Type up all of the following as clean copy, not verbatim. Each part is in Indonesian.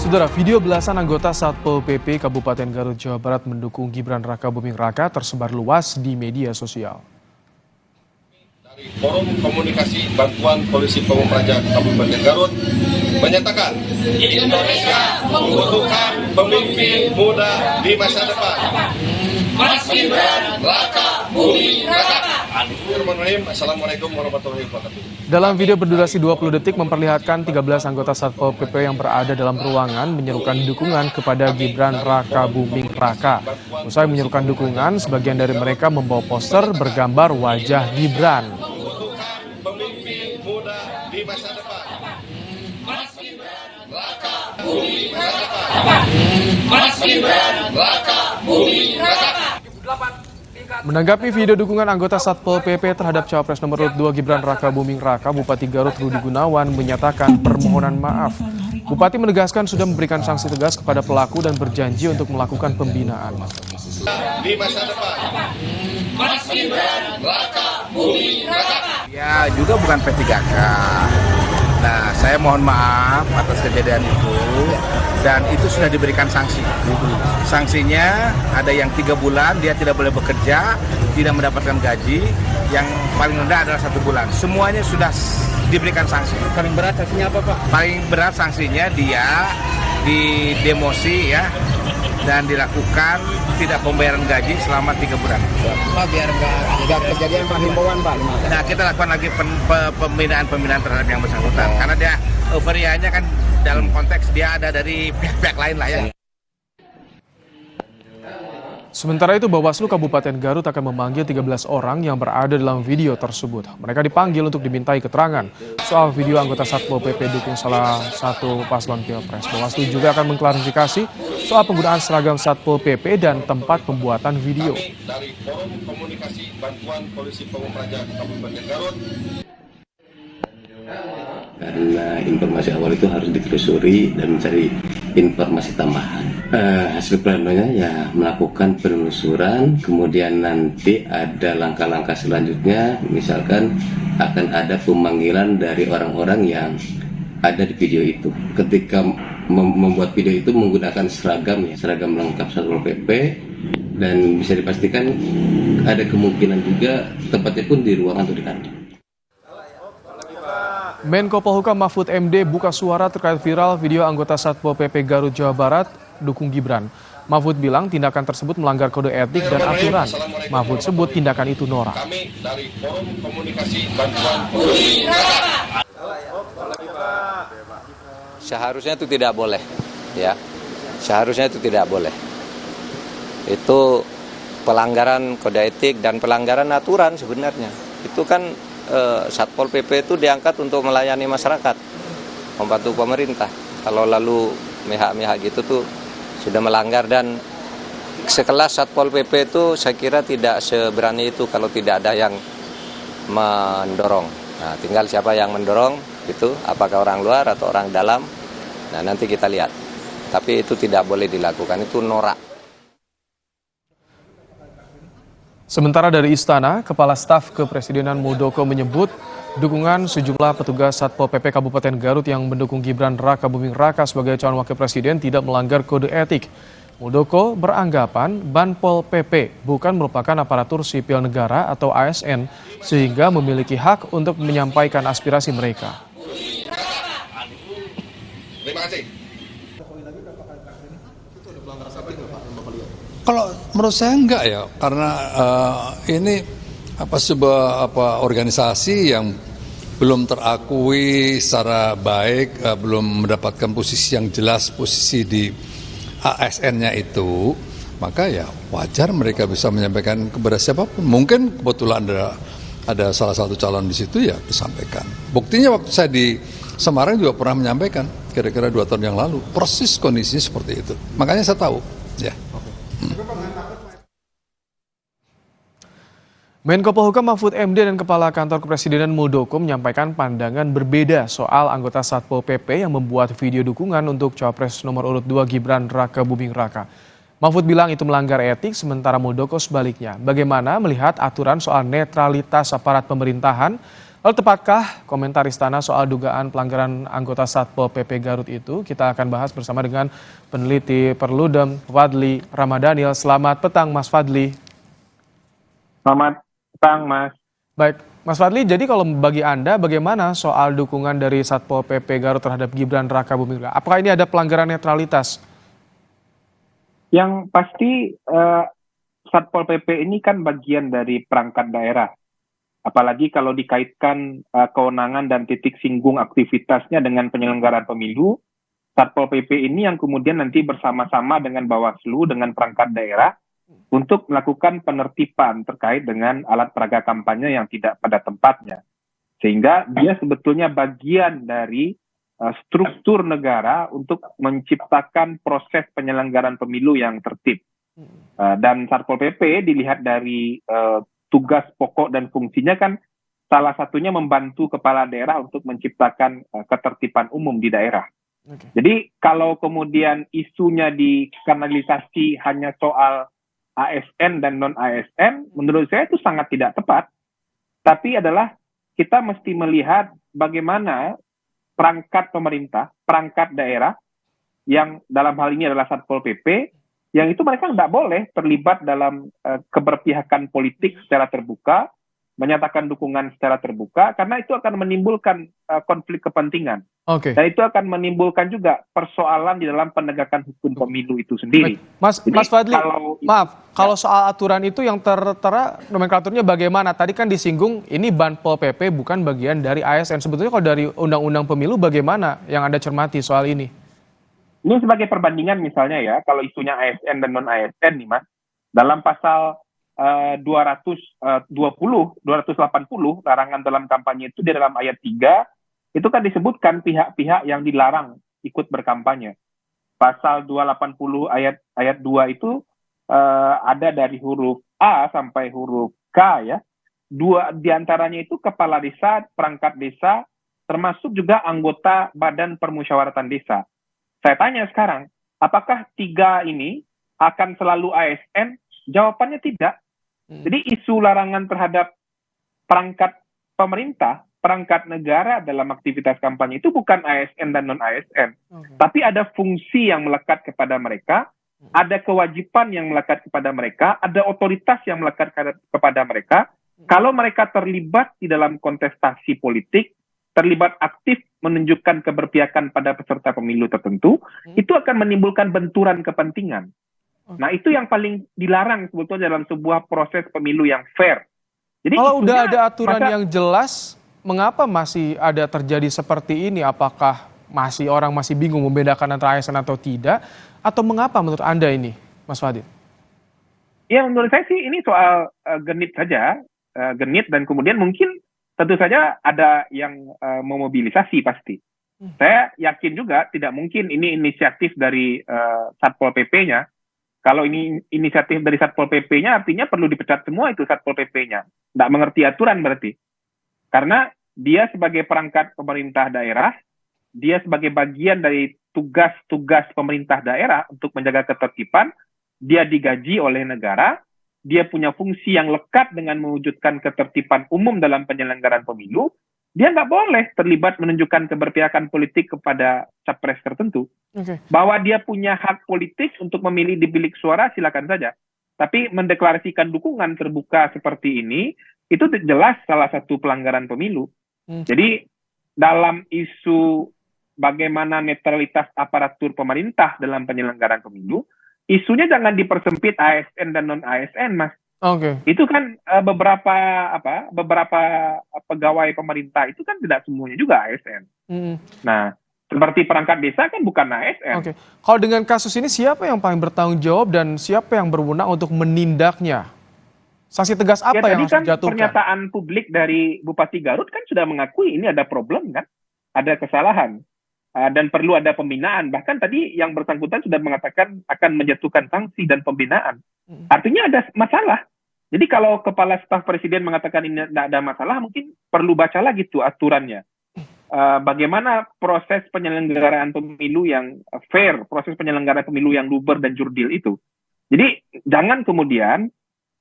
Saudara, video belasan anggota Satpol PP Kabupaten Garut, Jawa Barat mendukung Gibran Raka Buming Raka tersebar luas di media sosial. Dari Forum Komunikasi Bantuan Polisi Pamung Praja Kabupaten Garut menyatakan Indonesia membutuhkan pemimpin muda di masa depan. Mas Gibran Raka Buming Raka. Assalamualaikum warahmatullahi wabarakatuh. Dalam video berdurasi 20 detik memperlihatkan 13 anggota Satpol PP yang berada dalam ruangan menyerukan dukungan kepada Gibran Raka Buming Raka. Usai menyerukan dukungan, sebagian dari mereka membawa poster bergambar wajah Gibran. Pemimpin muda di masa depan. Mas Gibran Raka Buming Raka. Mas Gibran Raka Buming Raka. Menanggapi video dukungan anggota Satpol PP terhadap Cawapres nomor urut 2 Gibran Raka Buming Raka, Bupati Garut Rudi Gunawan menyatakan permohonan maaf. Bupati menegaskan sudah memberikan sanksi tegas kepada pelaku dan berjanji untuk melakukan pembinaan. Di masa depan. Mas Gibran Raka Buming Raka. Ya juga bukan P3K. Nah, saya mohon maaf atas kejadian itu dan itu sudah diberikan sanksi. Sanksinya ada yang 3 bulan dia tidak boleh bekerja, tidak mendapatkan gaji, yang paling rendah adalah 1 bulan. Semuanya sudah diberikan sanksi. Paling berat sanksinya apa, Pak? Paling berat sanksinya dia didemosi ya dan dilakukan tidak pembayaran gaji selama 3 bulan. Pak, biar nggak kejadian Pak, himbauan Pak. Nah, kita lakukan lagi pembinaan terhadap yang bersangkutan karena dia euforianya kan dalam konteks dia ada dari pihak-pihak lain lah ya. Sementara itu, Bawaslu Kabupaten Garut akan memanggil 13 orang yang berada dalam video tersebut. Mereka dipanggil untuk dimintai keterangan soal video anggota Satpol PP dukung salah satu paslon Pilpres. Bawaslu juga akan mengklarifikasi soal penggunaan seragam Satpol PP dan tempat pembuatan video. Dari Forum Komunikasi Bantuan Polisi Pamung Praja Kabupaten Garut. Karena informasi awal itu harus ditelusuri dan mencari informasi tambahan. Hasil planonya ya melakukan penelusuran, kemudian nanti ada langkah-langkah selanjutnya, misalkan akan ada pemanggilan dari orang-orang yang ada di video itu. Ketika membuat video itu menggunakan seragam lengkap Satpol PP, dan bisa dipastikan ada kemungkinan juga tempatnya pun di ruangan atau di kantor. Menko Polhukam Mahfud MD buka suara terkait viral video anggota Satpol PP Garut, Jawa Barat dukung Gibran. Mahfud bilang tindakan tersebut melanggar kode etik dan aturan. Mahfud sebut tindakan itu norak. Kami dari Forum Komunikasi Bantuan Polisi. Seharusnya itu tidak boleh, ya. Seharusnya itu tidak boleh. Itu pelanggaran kode etik dan pelanggaran aturan sebenarnya. Itu kan Satpol PP itu diangkat untuk melayani masyarakat, membantu pemerintah. Kalau lalu mihak-mihak gitu tuh sudah melanggar, dan sekelas Satpol PP itu saya kira tidak seberani itu kalau tidak ada yang mendorong. Nah, tinggal siapa yang mendorong itu, apakah orang luar atau orang dalam. Nah, nanti kita lihat. Tapi itu tidak boleh dilakukan, itu norak. Sementara dari Istana, Kepala Staf Kepresidenan Muldoko menyebut dukungan sejumlah petugas Satpol PP Kabupaten Garut yang mendukung Gibran Raka Buming Raka sebagai calon wakil presiden tidak melanggar kode etik. Muldoko beranggapan Banpol PP bukan merupakan aparatur sipil negara atau ASN sehingga memiliki hak untuk menyampaikan aspirasi mereka. Terima kasih. Kalau menurut saya enggak ya, karena ini sebuah organisasi yang belum terakui secara baik, belum mendapatkan posisi yang jelas, posisi di ASN-nya itu, maka ya wajar mereka bisa menyampaikan kepada siapapun. Mungkin kebetulan ada salah satu calon di situ ya disampaikan. Buktinya waktu saya di Semarang juga pernah menyampaikan, kira-kira 2 tahun yang lalu, persis kondisinya seperti itu. Makanya saya tahu, ya. Menko Polhukam Mahfud MD dan Kepala Kantor Kepresidenan Muldoko menyampaikan pandangan berbeda soal anggota Satpol PP yang membuat video dukungan untuk Cawapres nomor urut 2 Gibran Raka Buming Raka. Mahfud bilang itu melanggar etik, sementara Muldoko sebaliknya. Bagaimana melihat aturan soal netralitas aparat pemerintahan? Lalu tepatkah komentar Istana soal dugaan pelanggaran anggota Satpol PP Garut itu? Kita akan bahas bersama dengan peneliti Perludem, Fadli Ramadhanil. Selamat petang, Mas Fadli. Selamat petang, Mas. Baik, Mas Fadli, jadi kalau bagi Anda bagaimana soal dukungan dari Satpol PP Garut terhadap Gibran Rakabuming Raka? Apakah ini ada pelanggaran netralitas? Yang pasti Satpol PP ini kan bagian dari perangkat daerah. Apalagi kalau dikaitkan kewenangan dan titik singgung aktivitasnya dengan penyelenggaraan pemilu, Satpol PP ini yang kemudian nanti bersama-sama dengan Bawaslu, dengan perangkat daerah, untuk melakukan penertiban terkait dengan alat peraga kampanye yang tidak pada tempatnya. Sehingga dia sebetulnya bagian dari struktur negara untuk menciptakan proses penyelenggaraan pemilu yang tertib. Dan Satpol PP dilihat dari tugas pokok dan fungsinya kan salah satunya membantu kepala daerah untuk menciptakan ketertiban umum di daerah. Jadi kalau kemudian isunya dikanalisasi hanya soal ASN dan non-ASN, menurut saya itu sangat tidak tepat. Tapi adalah kita mesti melihat bagaimana perangkat pemerintah, perangkat daerah, yang dalam hal ini adalah Satpol PP, yang itu mereka tidak boleh terlibat dalam keberpihakan politik secara terbuka, menyatakan dukungan secara terbuka, karena itu akan menimbulkan konflik kepentingan. Dan itu akan menimbulkan juga persoalan di dalam penegakan hukum pemilu itu sendiri. Mas Fadli, kalau soal aturan itu yang tertera nomenklaturnya bagaimana? Tadi kan disinggung ini Banpol PP bukan bagian dari ASN. Sebetulnya kalau dari Undang-Undang Pemilu bagaimana yang Anda cermati soal ini? Ini sebagai perbandingan misalnya ya, kalau isunya ASN dan non-ASN nih Mas, dalam pasal 280, larangan dalam kampanye itu di dalam ayat 3, itu kan disebutkan pihak-pihak yang dilarang ikut berkampanye. Pasal 280 ayat 2 itu ada dari huruf A sampai huruf K ya. Dua diantaranya itu kepala desa, perangkat desa, termasuk juga anggota Badan Permusyawaratan Desa. Saya tanya sekarang, apakah 3 ini akan selalu ASN? Jawabannya tidak. Jadi isu larangan terhadap perangkat pemerintah, perangkat negara dalam aktivitas kampanye itu bukan ASN dan non-ASN. Tapi ada fungsi yang melekat kepada mereka, ada kewajiban yang melekat kepada mereka, ada otoritas yang melekat kepada mereka. Kalau mereka terlibat di dalam kontestasi politik, terlibat aktif menunjukkan keberpihakan pada peserta pemilu tertentu, itu akan menimbulkan benturan kepentingan. Nah, itu yang paling dilarang sebetulnya dalam sebuah proses pemilu yang fair. Jadi kalau udah ada aturan yang jelas, mengapa masih ada terjadi seperti ini? Apakah orang masih bingung membedakan antara ASN atau tidak? Atau mengapa menurut Anda ini, Mas Fadil? Ya, menurut saya sih ini soal genit saja. Genit dan kemudian mungkin tentu saja ada yang memobilisasi pasti. Saya yakin juga tidak mungkin ini inisiatif dari Satpol PP-nya. Kalau ini inisiatif dari Satpol PP-nya artinya perlu dipecat semua itu Satpol PP-nya. Tidak mengerti aturan berarti. Karena dia sebagai perangkat pemerintah daerah, dia sebagai bagian dari tugas-tugas pemerintah daerah untuk menjaga ketertiban, dia digaji oleh negara, dia punya fungsi yang lekat dengan mewujudkan ketertiban umum dalam penyelenggaraan pemilu, dia nggak boleh terlibat menunjukkan keberpihakan politik kepada capres tertentu. Bahwa dia punya hak politik untuk memilih di bilik suara, silakan saja. Tapi mendeklarasikan dukungan terbuka seperti ini, itu jelas salah satu pelanggaran pemilu. Jadi dalam isu bagaimana netralitas aparatur pemerintah dalam penyelenggaraan pemilu, isunya jangan dipersempit ASN dan non-ASN, Mas. Itu kan beberapa pegawai pemerintah itu kan tidak semuanya juga ASN. Nah, seperti perangkat desa kan bukan ASN. Kalau dengan kasus ini siapa yang paling bertanggung jawab dan siapa yang berwenang untuk menindaknya? Sanksi tegas apa yang harus dijatuhkan? Pernyataan publik dari Bupati Garut kan sudah mengakui ini ada problem kan, ada kesalahan. Dan perlu ada pembinaan. Bahkan tadi yang bersangkutan sudah mengatakan akan menjatuhkan sanksi dan pembinaan. Artinya ada masalah. Jadi kalau Kepala Staf Presiden mengatakan ini tidak ada masalah, mungkin perlu baca lagi tuh aturannya. Bagaimana proses penyelenggaraan pemilu yang fair, proses penyelenggaraan pemilu yang luber dan jurdil itu. Jadi jangan kemudian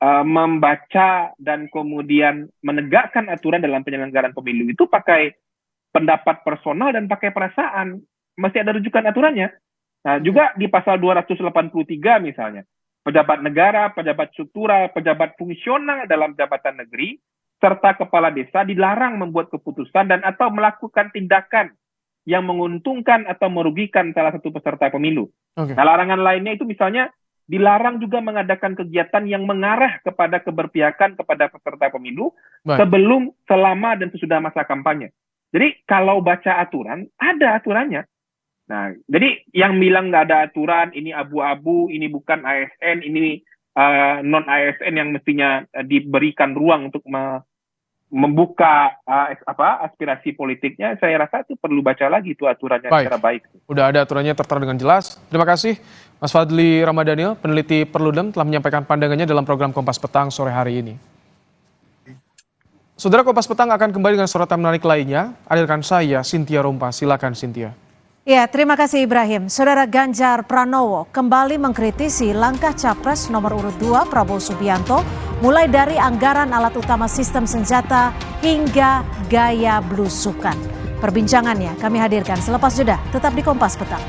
membaca dan kemudian menegakkan aturan dalam penyelenggaraan pemilu itu pakai pendapat personal dan pakai perasaan. Mesti ada rujukan aturannya. Nah, juga di pasal 283 misalnya, pejabat negara, pejabat struktural, pejabat fungsional dalam jabatan negeri, serta kepala desa dilarang membuat keputusan dan atau melakukan tindakan yang menguntungkan atau merugikan salah satu peserta pemilu. Oke. Nah, larangan lainnya itu misalnya dilarang juga mengadakan kegiatan yang mengarah kepada keberpihakan kepada peserta pemilu Baik. sebelum, selama, dan sesudah masa kampanye. Jadi kalau baca aturan, ada aturannya. Nah, jadi yang bilang nggak ada aturan, ini abu-abu, ini bukan ASN, ini non-ASN yang mestinya diberikan ruang untuk membuka aspirasi politiknya, saya rasa itu perlu baca lagi itu aturannya secara baik. Udah ada aturannya tertera dengan jelas. Terima kasih Mas Fadli Ramadhanil, peneliti Perludem, telah menyampaikan pandangannya dalam program Kompas Petang sore hari ini. Saudara, Kompas Petang akan kembali dengan sorotan menarik lainnya. Hadirkan saya, Cynthia Rompa. Silakan, Cynthia. Ya, terima kasih Ibrahim. Saudara, Ganjar Pranowo kembali mengkritisi langkah Capres nomor urut 2 Prabowo Subianto, mulai dari anggaran alat utama sistem senjata hingga gaya blusukan. Perbincangannya kami hadirkan selepas jeda. Tetap di Kompas Petang.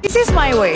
This is my way.